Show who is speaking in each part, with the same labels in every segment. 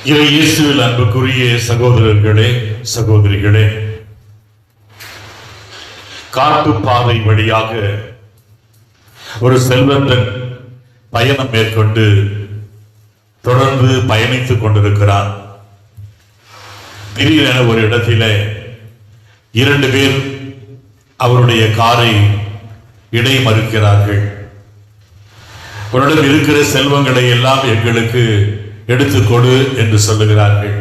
Speaker 1: இயேசுவில் அன்புக்குரிய சகோதரர்களே, சகோதரிகளே, காட்டு பாதை வழியாக ஒரு செல்வந்தன் பயணம் மேற்கொண்டு தொடர்ந்து பயணித்துக் கொண்டிருக்கிறான். திடீரென ஒரு இடத்திலே 2 பேர் அவருடைய காரை இடைமறிக்கிறார்கள். உன்னிடம் இருக்கிற செல்வங்களை எல்லாம் எங்களுக்கு எடுத்துக்கொடு என்று சொல்லுகிறார்கள்.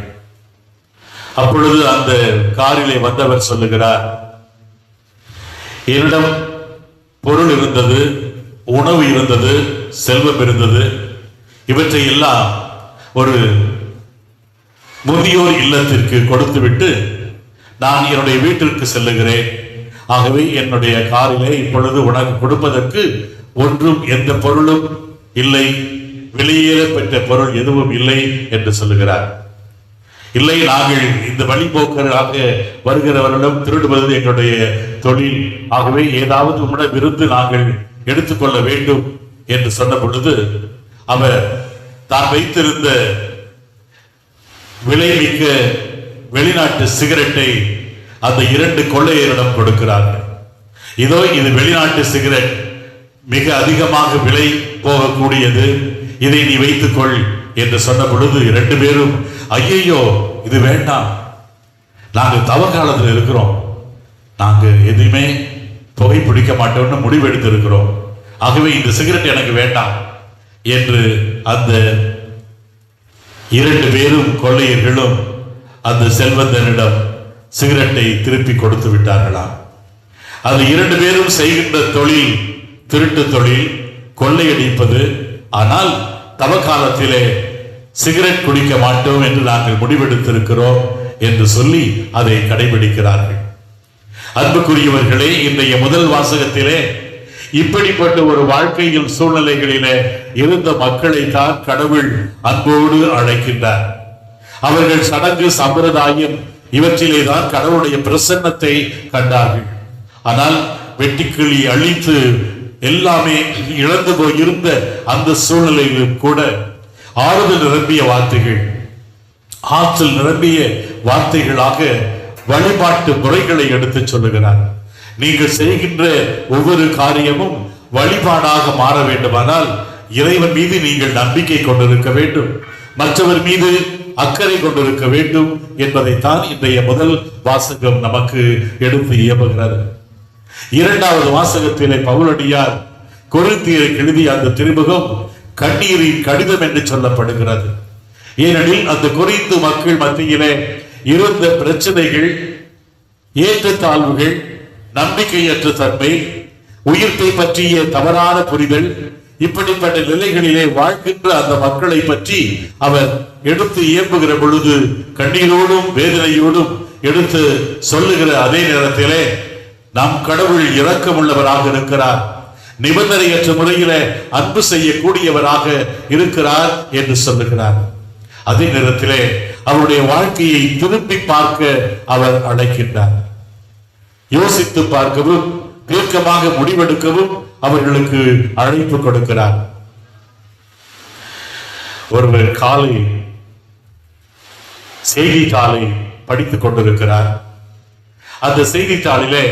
Speaker 1: அப்பொழுது அந்த காரிலே வந்தவர் சொல்லுகிறார், என்னிடம் பொருள் இருந்தது, உணவு இருந்தது, செல்வம் இருந்தது, இவற்றை எல்லாம் ஒரு முதியோர் இல்லத்திற்கு கொடுத்துவிட்டு நான் என்னுடைய வீட்டிற்கு செல்லுகிறேன். ஆகவே என்னுடைய காரிலே இப்பொழுது உனக்கு கொடுப்பதற்கு ஒன்றும் எந்த பொருளும் இல்லை, வெளியேற பெற்ற பொருள் எதுவும் இல்லை என்று சொல்லுகிறார். இல்லை, நாங்கள் இந்த வழிபோக்கராக வருகிறவர்களிடம் திருடுவது எங்களுடைய தொழில், ஆகவே ஏதாவது உம்மிடம் இருந்து நாங்கள் எடுத்துக்கொள்ள வேண்டும் என்று சொன்ன பொழுது அவர் தான் வைத்திருந்த விலைமிக்க வெளிநாட்டு சிகரெட்டை அந்த 2 கொள்ளையரிடம் கொடுக்கிறார்கள். இதோ இது வெளிநாட்டு சிகரெட், மிக அதிகமாக விலை போகக்கூடியது, இதை நீ வைத்துக்கொள் என்று சொன்ன பொழுது 2 பேரும், ஐயையோ இது வேண்டாம், நாங்கள் தவ காலத்தில் இருக்கிறோம், நாங்கள் எதுவுமே புகை பிடிக்க மாட்டோம்னு முடிவெடுத்திருக்கிறோம், ஆகவே இந்த சிகரெட் எனக்கு வேண்டாம் என்று அந்த 2 பேரும் கொள்ளையர்களும் அந்த செல்வந்தனிடம் சிகரெட்டை திருப்பி கொடுத்து விட்டார்களாம். அது 2 பேரும் செய்கின்ற தொழில் திருட்டு தொழில், கொள்ளையடிப்பது. ஆனால் தவ காலத்திலே சிகரெட் குடிக்க மாட்டோம் என்று நாங்கள் முடிவெடுத்திருக்கிறோம் என்று சொல்லி அதை கடைபிடிக்கிறார்கள். அன்புக்குரியவர்களே, இன்றைய முதல் வாசகத்திலே இப்படிப்பட்ட ஒரு வாழ்க்கையில் சூழ்நிலைகளிலே இருந்த மக்களை தான் கடவுள் அன்போடு அழைக்கின்றார். அவர்கள் சடங்கு சம்பிரதாயம் இவற்றிலே தான் கடவுளுடைய பிரசன்னத்தை கண்டார்கள். ஆனால் வெட்டிக்கிளி அழித்து எல்லாமே இழந்து போயிருந்த அந்த சூழ்நிலையிலும் கூட ஆறுதல் நிரம்பிய வார்த்தைகள், ஆற்றல் நிரம்பிய வார்த்தைகளாக வழிபாட்டு முறைகளை எடுத்து சொல்லுகிறார். நீங்கள் செய்கின்ற ஒவ்வொரு காரியமும் வழிபாடாக மாற வேண்டுமானால் இறைவன் மீது நீங்கள் நம்பிக்கை கொண்டிருக்க வேண்டும், மற்றவர் மீது அக்கறை கொண்டிருக்க வேண்டும் என்பதைத்தான் இன்றைய முதல் வாசகம் நமக்கு எடுத்து இயம்புகிறது. 2வது வாசகத்திலே பவுலடியார் கொரிந்தியருக்கு எழுதிய அந்த திருமுகம் கண்ணீரின் கடிதம் என்று சொல்லப்படுகிறது. ஏனெனில் அந்த கொரிந்து மக்கள் மத்தியிலே இருந்த பிரச்சனைகள், ஏற்றத்தாழ்வுகள், நம்பிக்கையற்ற தன்மை, உயிர்ப்பை பற்றிய தவறான புரிதல், இப்படிப்பட்ட நிலைகளிலே வாழ்கின்ற அந்த மக்களை பற்றி அவர் எடுத்து இயம்புகிற பொழுது கண்ணீரோடும் வேதனையோடும் எடுத்து சொல்லுகிற அதே நேரத்திலே நம் கடவுள் இரக்கமுள்ளவராக இருக்கிறார், நிபந்தனையற்ற முறையில அன்பு செய்யக்கூடியவராக இருக்கிறார் என்று சொல்லுகிறார். அதே நேரத்திலே அவருடைய வாழ்க்கையை திருப்பி பார்க்க அவர் அழைக்கின்றார். யோசித்து பார்க்கவும், தீர்க்கமாக முடிவெடுக்கவும் அவர்களுக்கு அழைப்பு கொடுக்கிறார். ஒருவர் காலை செய்தித்தாளை படித்துக் கொண்டிருக்கிறார். அந்த செய்தித்தாளிலே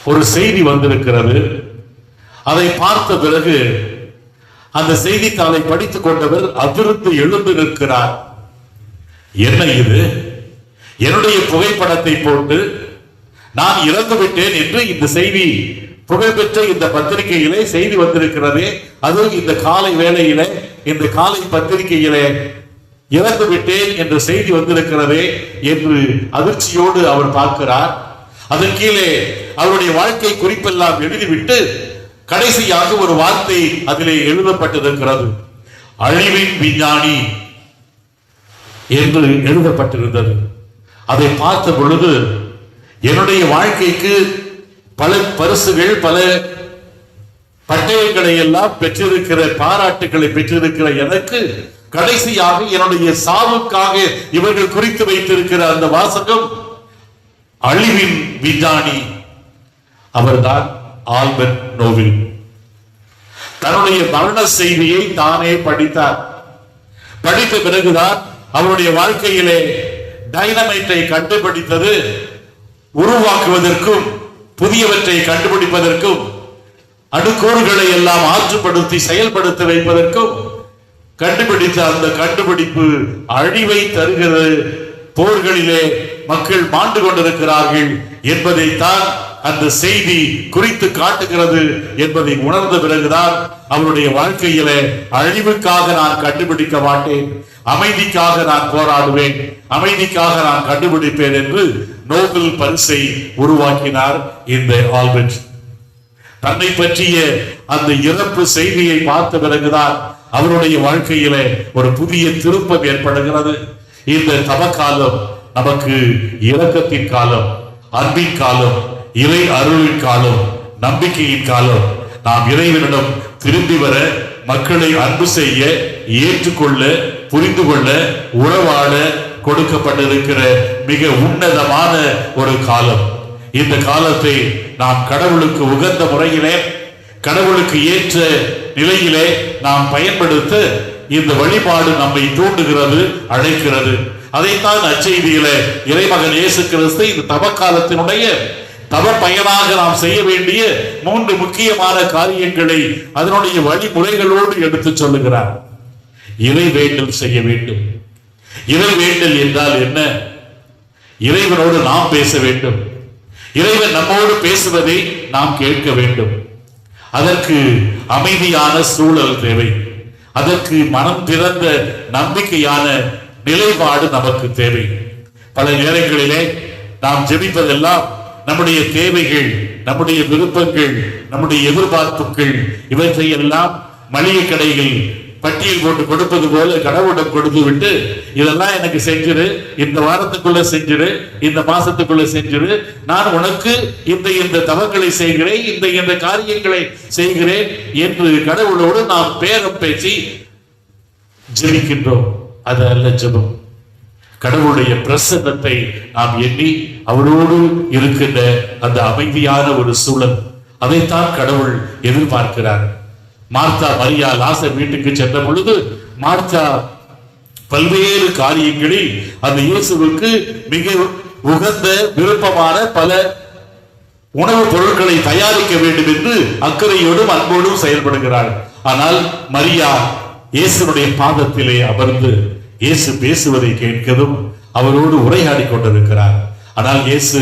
Speaker 1: ஒரு செய்தி வந்திருக்கிறது. அதை பார்த்த பிறகு அந்த செய்தித்தாளை படித்துக் கொண்டவர் அதிர்ந்து எழுந்து நிற்கிறார். என்ன இது? என்னுடைய புகைப்படத்தை போட்டு நான் இறந்து விட்டேன் என்று இந்த செய்தி, புகழ்பெற்ற இந்த பத்திரிகையிலே செய்தி வந்திருக்கிறதே, அது இந்த காலை வேளையிலே இந்த காலை பத்திரிகையிலே இறந்து விட்டேன் என்ற செய்தி வந்திருக்கிறதே என்று அதிர்ச்சியோடு அவர் பார்க்கிறார். அதன் கீழே அவருடைய வாழ்க்கை குறிப்பெல்லாம் எழுதிவிட்டு கடைசியாக ஒரு வார்த்தை அதிலே எழுதப்பட்டிருக்கிறது, அழிவின் விஞ்ஞானி என்று எழுதப்பட்டிருந்தது. அதை பார்த்த பொழுது என்னுடைய வாழ்க்கைக்கு பல பரிசுகள், பல பட்டயங்களை எல்லாம் பெற்றிருக்கிற, பாராட்டுகளை பெற்றிருக்கிற எனக்கு கடைசியாக என்னுடைய சாவுக்காக இவர்கள் குறித்து வைத்திருக்கிற அந்த வாசகம் அழிவின் விஞ்ஞானி. அவர்தான் ஆல்பர்ட் நோவில். தன்னுடைய மரண செய்தியை தானே படித்தார். படித்த பிறகுதான் அவருடைய வாழ்க்கையிலே டைனமைட்டை கண்டுபிடித்தது உருவாக்குவதற்கும் புதியவற்றை கண்டுபிடிப்பதற்கும் அணுக்கூறுகளை எல்லாம் ஆற்றுப்படுத்தி செயல்படுத்த வைப்பதற்கும் கண்டுபிடித்த அந்த கண்டுபிடிப்பு அழிவை தருகிறது. போர்களிலே மக்கள் மாண்டு கொண்டிருக்கிறார்கள் என்பதைத்தான் அந்த செய்தி குறித்து காட்டுகிறது என்பதை உணர்ந்த பிறகுதான் அவருடைய வாழ்க்கையிலே அழிவுக்காக நான் கண்டுபிடிக்க மாட்டேன், அமைதிக்காக நான் போராடுவேன், அமைதிக்காக நான் கண்டுபிடிப்பேன் என்று நோபல் பரிசை உருவாக்கினார் இந்த ஆல்பர்ட். தன்னை பற்றிய அந்த இறப்பு செய்தியை பார்த்த பிறகுதான் அவருடைய வாழ்க்கையிலே ஒரு புதிய திருப்பம் ஏற்படுகிறது. இந்த தவக்காலம் நமக்கு இரக்கத்தின் காலம், அன்பின் காலம், இறை அருளின் காலம், நம்பிக்கையின் காலம். நாம் இறைவனிடம் திரும்பி வர, மக்களை அன்பு செய்ய, ஏற்றுக்கொள்ள, புரிந்து கொள்ள, உறவாட கொடுக்கப்பட்டிருக்கிற மிக உன்னதமான ஒரு காலம். இந்த காலத்தை நாம் கடவுளுக்கு உகந்த முறையிலே, கடவுளுக்கு ஏற்ற நிலையிலே நாம் பயன்படுத்த இந்த வழிபாடு நம்மை தூண்டுகிறது, அழைக்கிறது. அதைத்தான் அச்செய்தியில இறைமகன் இயேசு கிறிஸ்து இந்த தவக்காலத்தினுடைய தவ பயனாக நாம் செய்ய வேண்டிய 3 முக்கியமான காரியங்களை அதனுடைய வழிமுறைகளோடு எடுத்து சொல்லுகிறார். இறை வேண்டல் செய்ய வேண்டும். இறை வேண்டல் என்றால் என்ன? இறைவனோடு நாம் பேச வேண்டும். இறைவன் நம்மோடு பேசுவதை நாம் கேட்க வேண்டும். அதற்கு அமைதியான சூழல் தேவை. அதற்கு மனம் திறந்த நம்பிக்கையான நிலைப்பாடு நமக்கு தேவை. பல நேரங்களிலே நாம் ஜெபிப்பதெல்லாம் நம்முடைய தேவைகள், நம்முடைய விருப்பங்கள், நம்முடைய எதிர்பார்ப்புகள், இவற்றை எல்லாம் மளிகை கடைகள் பட்டியல் போட்டு கொடுப்பது போல கடவுளிடம் கொடுத்து விட்டு, இதெல்லாம் எனக்கு செஞ்சிரு, இந்த வாரத்துக்குள்ள செஞ்சிரு, இந்த மாசத்துக்குள்ள செஞ்சிரு, நான் உனக்கு இந்த தவங்களை செய்கிறேன், இந்த காரியங்களை செய்கிறேன் என்று கடவுளோடு நாம் பேரம் பேசி ஜெபிக்கின்றோம். அது அல்ல ஜெபம். கடவுளுடைய பிரசன்னத்தை நாம் எண்ணி அவரோடு இருக்கின்ற அந்த அமைதியான ஒரு சூழல், அதைத்தான் கடவுள் எதிர்பார்க்கிறார். மார்த்தா மரியா லாசர் வீட்டுக்கு சென்ற பொழுது மார்த்தா பல்வேறு காரியங்களில் அந்த இயேசுவுக்கு மிக உகந்த விருப்பமான பல உணவுப் பொருட்களை தயாரிக்க வேண்டும் என்று அக்கறையோடும் அன்போடும் செயல்படுகிறார். ஆனால் மரியா இயேசுடைய பாதத்திலே அமர்ந்து இயேசு பேசுவதை கேட்கதும் அவரோடு உரையாடி கொண்டிருக்கிறார். ஆனால் இயேசு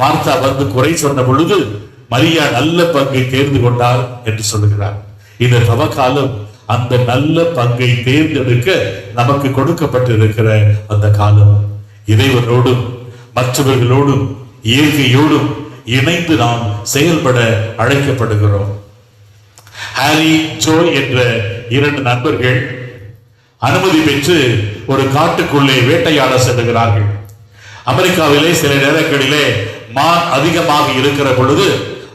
Speaker 1: மார்த்தா வந்து குறை சொன்ன பொழுது மரியா நல்ல பங்கை தேர்ந்து கொண்டார் என்று சொல்லுகிறார். இந்த தவக்காலம் அந்த நல்ல பங்கை தேர்ந்தெடுக்க நமக்கு கொடுக்கப்பட்டிருக்கிற அந்த காலம். இறைவனோடும் மற்றவர்களோடும் இயற்கையோடும் இணைந்து நாம் செயல்பட அழைக்கப்படுகிறோம். ஹாரி, ஜோ என்ற 2 நண்பர்கள் அனுமதி பெற்று ஒரு காட்டுக்குள்ளே வேட்டையாட செல்லுகிறார்கள். அமெரிக்காவிலே சில நேரங்களிலே மான் அதிகமாக இருக்கிற பொழுது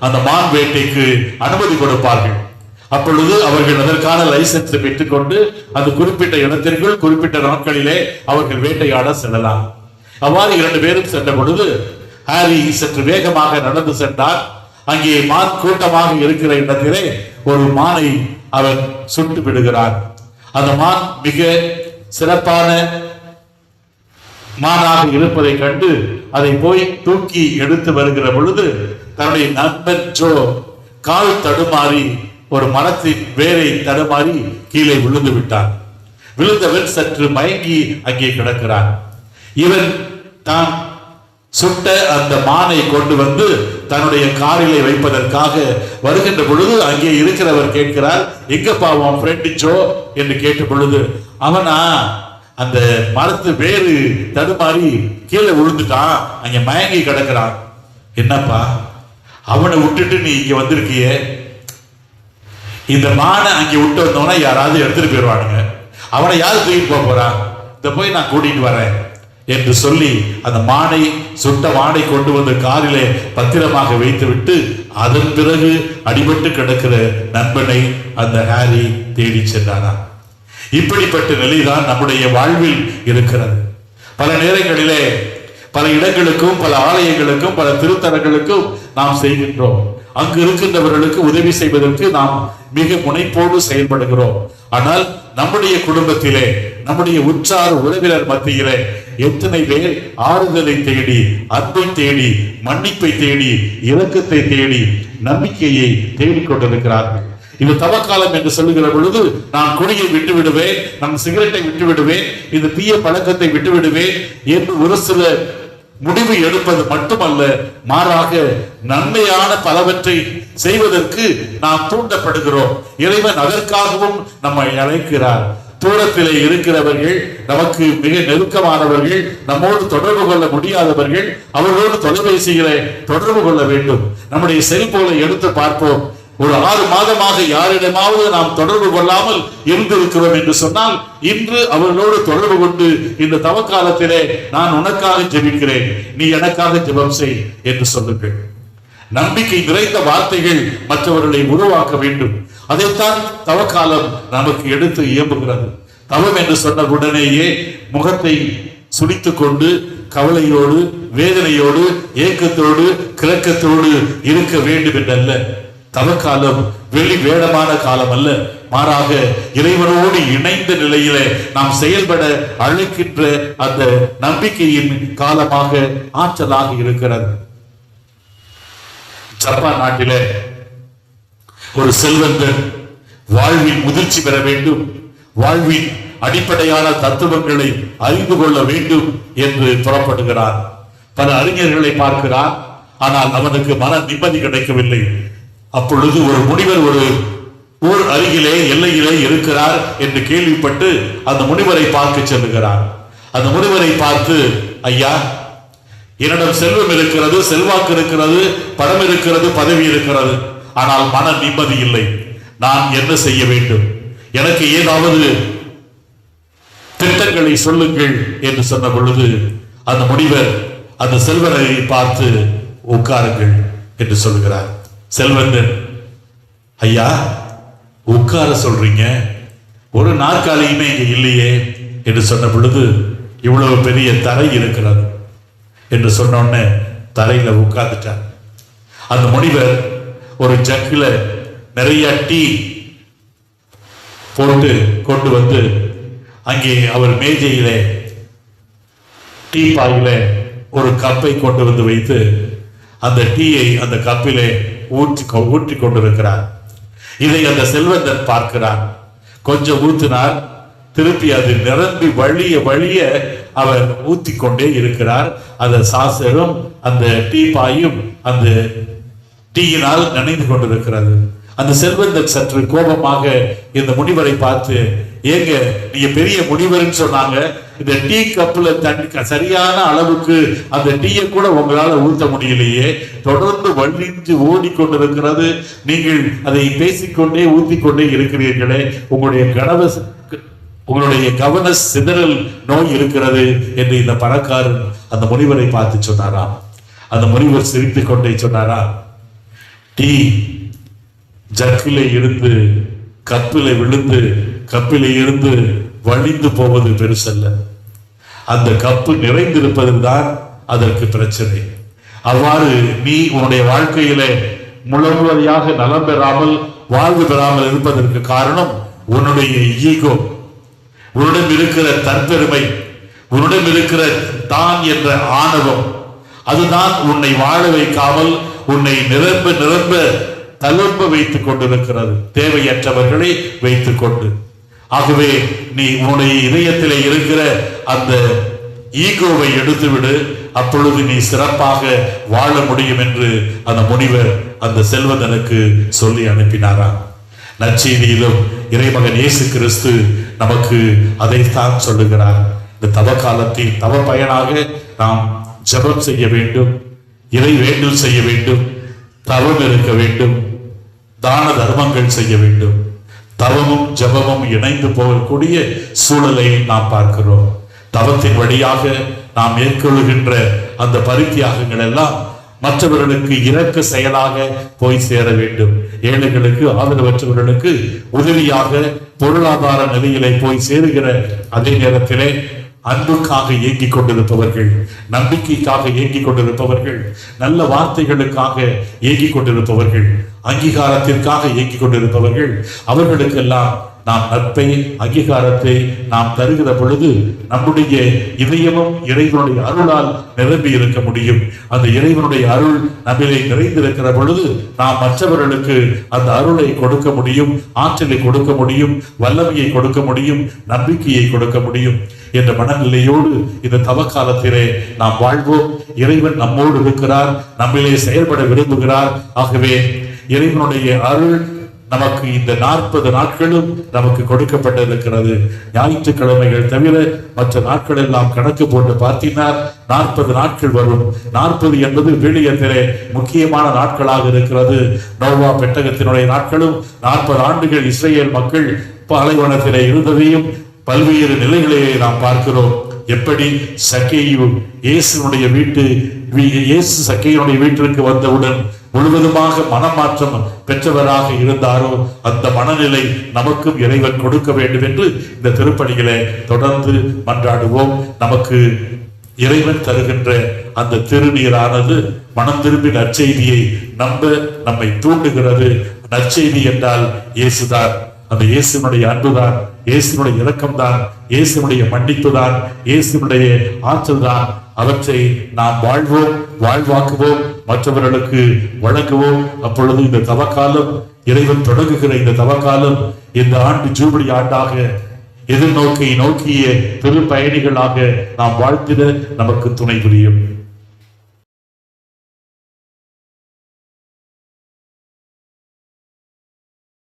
Speaker 1: அந்த மான் வேட்டைக்கு அனுமதி கொடுப்பார்கள். அப்பொழுது அவர்கள் அதற்கான லைசன்ஸ் பெற்றுக்கொண்டு அந்த குறிப்பிட்ட இடத்திற்குள் குறிப்பிட்ட நாட்களிலே அவர்கள் வேட்டையாட செல்லலாம். அவ்வாறு 2 பேரும் சென்ற பொழுது ஹாரி சற்று வேகமாக நடந்து சென்றார். அங்கே மான் கூட்டமாக இருக்கிற இடத்திலே ஒரு மானை அவர் சுட்டு விடுகிறார். அந்த மான் மிக சிறப்பான மானாக இருப்பதை கண்டு அதை போய் தூக்கி எடுத்து வருகிற பொழுது தன்னுடைய நண்பன் ஜோ கால் தடுமாறி ஒரு மரத்தின் வேரை தடுமாறி கீழே விழுந்து விட்டான். விழுந்தவன் சற்று மயங்கி அங்கே கிடக்கிறான். இவன் தான் சுட்ட அந்த மானை கொண்டு வந்து தன்னுடைய காரிலே வைப்பதற்காக வருகின்ற பொழுது அங்கே இருக்கிறவர் கேட்கிறார், எங்கப்பா உன் ஃப்ரெண்ட் ஜோ என்று கேட்ட பொழுது, அவனா அந்த மரத்து வேறு தடுமாறி கீழே விழுந்துட்டான், அங்க மயங்கி கிடக்கிறான். என்னப்பா அவனை விட்டுட்டு நீ இங்க வந்திருக்கிய? இந்த மானை அங்கே விட்டு வந்தோன்னா யாராவது எடுத்துட்டு போயிடுவானுங்க, அவனை யாரு தூக்கிட்டு போக போறான், இதை போய் நான் கூட்டிட்டு வரேன் என்று சொல்லி அந்த மானை சுட்ட மானை கொண்டு வந்து காரிலே பத்திரமாக வைத்துவிட்டு அதன் பிறகு அடிபட்டு கிடக்கிற நண்பனை அந்த ஹாரி தேடி சென்றானா. இப்படிப்பட்ட நிலைதான் நம்முடைய வாழ்வில் இருக்கிறது. பல நேரங்களிலே பல இடங்களுக்கும் பல ஆலயங்களுக்கும் பல திருத்தலங்களுக்கும் நாம் செய்கின்றோம். அங்கு இருக்கின்றவர்களுக்கு உதவி செய்வதற்கு நாம் மிக முனைப்போடு செயல்படுகிறோம். ஆனால் நம்முடைய குடும்பத்திலே நம்முடைய உற்றார் உறவினர் மத்தியிலே எத்தனை பேர் ஆறுதலை தேடி, அன்பை தேடி, மன்னிப்பை தேடி, இரக்கத்தை தேடி, நம்பிக்கையை தேடிக்கொண்டிருக்கிறார்கள். இது தவக்காலம் என்று சொல்லுகிற பொழுது நான் குடியை விட்டு விடுவேன், நான் சிகரெட்டை விட்டு விடுவேன், இந்த தீய பழக்கத்தை விட்டு விடுவேன் என்று ஒரு சில முடிவு எடுப்பது மட்டுமல்ல, மாறாக நன்மையான பலவற்றை செய்வதற்கு நாம் தூண்டப்படுகிறோம். இறைவன் அதற்காகவும் நம்மை அழைக்கிறார். தூரத்திலே இருக்கிறவர்கள், நமக்கு மிக நெருக்கமானவர்கள், நம்மோடு தொடர்பு கொள்ள முடியாதவர்கள், அவர்களோடு தொலைபேசிகளை தொடர்பு கொள்ள வேண்டும். நம்முடைய செல்போனை எடுத்து பார்ப்போம். ஒரு 6 மாதமாக யாரிடமாவது நாம் தொடர்பு கொள்ளாமல் இருந்திருக்கிறோம் என்று சொன்னால், இன்று அவர்களோடு தொடர்பு கொண்டு இந்த தவக்காலத்திலே நான் உனக்காக ஜெபிக்கிறேன், நீ எனக்காக ஜெபம் செய் என்று சொல்லுங்கள். நம்பிக்கை நிறைந்த வார்த்தைகள் மற்றவர்களை உருவாக்க வேண்டும். அதைத்தான் தவக்காலம் நமக்கு எடுத்து இயம்புகிறது. தவம் என்று சொன்ன உடனேயே முகத்தை சுடித்துக் கொண்டு கவலையோடு, வேதனையோடு, ஏக்கத்தோடு, கிரக்கத்தோடு இருக்க வேண்டும் என்றல்ல. தவக்காலம் வெளி வேடமான காலம் அல்ல, மாறாக இறைவனோடு இணைந்த நிலையிலே நாம் செயல்பட அழைக்கின்ற அந்த நம்பிக்கையின் காலமாக, ஆற்றலாக இருக்கிறது. ஜப்பான் நாட்டிலே ஒரு செல்வந்தர் வாழ்வில் முதிர்ச்சி பெற வேண்டும், வாழ்வின் அடிப்படையான தத்துவங்களை அறிந்து கொள்ள வேண்டும் என்று புறப்படுகிறார். பல அறிஞர்களை பார்க்கிறார், ஆனால் அவனுக்கு மன நிம்மதி கிடைக்கவில்லை. அப்பொழுது ஒரு முனிவர் ஒரு ஊர் அருகிலே எல்லையிலே இருக்கிறார் என்று கேள்விப்பட்டு அந்த முனிவரை பார்க்க செல்லுகிறார். அந்த முனிவரை பார்த்து, ஐயா, என்னிடம் செல்வம் இருக்கிறது, செல்வாக்கு இருக்கிறது, பணம் இருக்கிறது, பதவி இருக்கிறது, ஆனால் மன நிம்மதி இல்லை. நான் என்ன செய்ய வேண்டும்? எனக்கு ஏதாவது திட்டங்களை சொல்லுங்கள் என்று சொன்ன பொழுது அந்த முனிவர் அந்த செல்வனை பார்த்து, உட்காருங்கள் என்று சொல்லுகிறார். செல்வந்தன், ஐயா, உட்கார சொல்றீங்க, ஒரு நாற்காலியுமே இங்க இல்லையே என்று சொன்ன பொழுது, இவ்வளவு பெரிய தரை இருக்கிறது என்று சொன்ன தரையில உட்கார்ந்துட்டார். அந்த முனிவர் ஒரு ஜக்கில நிறைய டீ போட்டு கொண்டு வந்து அங்கே அவர் மேஜையிலே டீ பாயில ஒரு கப்பை கொண்டு வந்து வைத்து அந்த டீயை அந்த கப்பிலே ஊற்றி கொண்டிருக்கிறார். இதை அந்த செல்வந்தன் பார்க்கிறார். கொஞ்சம் ஊற்றினார், திருப்பி அது நிரம்பி வழிய வழிய அவர் ஊத்தி கொண்டே இருக்கிறார். அந்த சாசரும் அந்த டீ பாயும் அந்த டீயினால் நனைந்து கொண்டிருக்கிறது. அந்த செல்வந்தன் சற்று கோபமாக இந்த முனிவரை பார்த்து, ஏங்க, நீங்க பெரிய முனிவர்னு சொன்னாங்க, இந்த டீ கப்புல தண்ணி சரியான அளவுக்கு அந்த டீயை கூட உங்களால ஊத்த முடியலையே, தொடர்ந்து வழிஞ்சு ஓடிக்கொண்டிருக்கிறது, நீங்கள் அதை பேசிக்கொண்டே ஊத்திக்கொண்டே இருக்கிறீர்களே, உங்களுடைய கவன சிதறல் நோய் இருக்கிறது என்று இந்த பணக்காரன் அந்த முனிவரை பார்த்து சொன்னாராம். அந்த முனிவர் சிரித்துக் கொண்டே சொன்னாராம், டீ ஜக்கிலே இருந்து கப்பிலே விழுந்து கப்பிலே இருந்து வழிந்து போவது பெருசல்ல, அந்த கப்பு நிறைந்திருப்பதுதான் அதற்கு பிரச்சனை. அவ்வாறு நீ உன்னுடைய வாழ்க்கையிலே முழுவதையாக நலம் பெறாமல் வாழ்வு பெறாமல் இருப்பதற்கு காரணம் உன்னுடைய ஈகோ, உன்னிடம் இருக்கிற தற்பெருமை, உன்னிடம் இருக்கிற தான் என்ற ஆணவம். அதுதான் உன்னை வாழ வைக்காமல் உன்னை நிரம்ப நிரம்ப தழும்ப வைத்துக் கொண்டிருக்கிறது, தேவையற்றவர்களை வைத்துக் கொண்டு. ஆகவே நீ உன்னுடைய இதயத்திலே இருக்கிற அந்த ஈகோவை எடுத்துவிடு, அப்பொழுது நீ சிறப்பாக வாழ முடியும் என்று அந்த முனிவர் அந்த செல்வந்தனுக்கு சொல்லி அனுப்பினாராம். நற்செய்தியிலும் இறைமகன் இயேசு கிறிஸ்து நமக்கு அதைத்தான் சொல்லுகிறார். இந்த தவ காலத்தில் தவ பயனாக நாம் ஜெபம் செய்ய வேண்டும், இறை வேண்டல் செய்ய வேண்டும், தவம் இருக்க வேண்டும், தான தர்மங்கள் செய்ய வேண்டும். தவமும் ஜபமும் இணைந்து போகக்கூடிய சூழலை நாம் பார்க்கிறோம். தவத்தின் வழியாக நாம் மேற்கொள்கின்ற அந்த பரித்தியாகங்கள் எல்லாம் மற்றவர்களுக்கு இரக்க செயலாக போய் சேர வேண்டும். ஏழைகளுக்கு, ஆதரவற்றவர்களுக்கு உதவியாக பொருளாதார நிலையிலே போய் சேருகிற அதே நேரத்திலே அன்புக்காக இயங்கிக் கொண்டிருப்பவர்கள், நம்பிக்கைக்காக இயங்கிக் கொண்டிருப்பவர்கள், நல்ல வார்த்தைகளுக்காக இயங்கிக் கொண்டிருப்பவர்கள், அங்கீகாரத்திற்காக இயங்கிக் கொண்டிருப்பவர்கள், அவர்களுக்கெல்லாம் நாம் நட்பை அங்கீகாரத்தை நாம் தருகிற பொழுது நம்முடைய இதயமும் இறைவனுடைய அருளால் நிரம்பி இருக்க முடியும். அந்த இறைவனுடைய அருள் நம்மிலே நிறைந்திருக்கிற பொழுது நாம் மற்றவர்களுக்கு அந்த அருளை கொடுக்க முடியும், ஆற்றலை கொடுக்க முடியும், வல்லமையை கொடுக்க முடியும், நம்பிக்கையை கொடுக்க முடியும் என்ற மனநிலையோடு இந்த தவக்காலத்திலே நாம் வாழ்வோம். இறைவன் நம்மோடு இருக்கிறார், நம்மிலே செயல்பட விரும்புகிறார். ஆகவே இறைவனுடைய அருள் நமக்கு இந்த 40 நாட்களும் நமக்கு கொடுக்கப்பட்டிருக்கிறது. ஞாயிற்றுக்கிழமைகள் தவிர மற்ற நாட்கள் எல்லாம் கணக்கு போட்டு பார்த்தினார் 40 நாட்கள் வரும். 40 என்பது விவிலியத்திலே முக்கியமான நாட்களாக இருக்கிறது. நோவா பெட்டகத்தினுடைய நாட்களும் 40 ஆண்டுகள் இஸ்ரேல் மக்கள் பாலைவனத்திலே இருந்ததையும் பல்வேறு நிலைகளிலே நாம் பார்க்கிறோம். எப்படி சக்கேயு இயேசு சக்கேயுடைய வீட்டிற்கு வந்தவுடன் முழுவதுமாக மனமாற்றம் பெற்றவராக இருந்தாரோ அந்த மனநிலை நமக்கும் இறைவன் கொடுக்க வேண்டும் என்று இந்த திருப்பணிகளை தொடர்ந்து மன்றாடுவோம். நமக்கு இறைவன் தருகின்ற அந்த திருநீரானது மனம் திரும்பி நற்செய்தியை நம்மை தூண்டுகிறது. நற்செய்தி என்றால் இயேசுதான். அந்த இயேசுனுடைய அன்புதான், இயேசுனுடைய இரக்கம்தான், இயேசுனுடைய மன்னிப்பு தான், இயேசுனுடைய ஆற்றல் தான். அவற்றை நாம் வாழ்வோம், வாழ்வாக்குவோம், மற்றவர்களுக்கு வழங்குவோம். அப்பொழுது இந்த தவக்காலம், இறைவன் தொடங்குகிற இந்த தவக்காலம் இந்த ஆண்டு ஜூபிலி ஆண்டாக எதிர்நோக்கிய திரு பயணிகளாக நாம் வாழ்த்திட நமக்கு துணை புரியும்.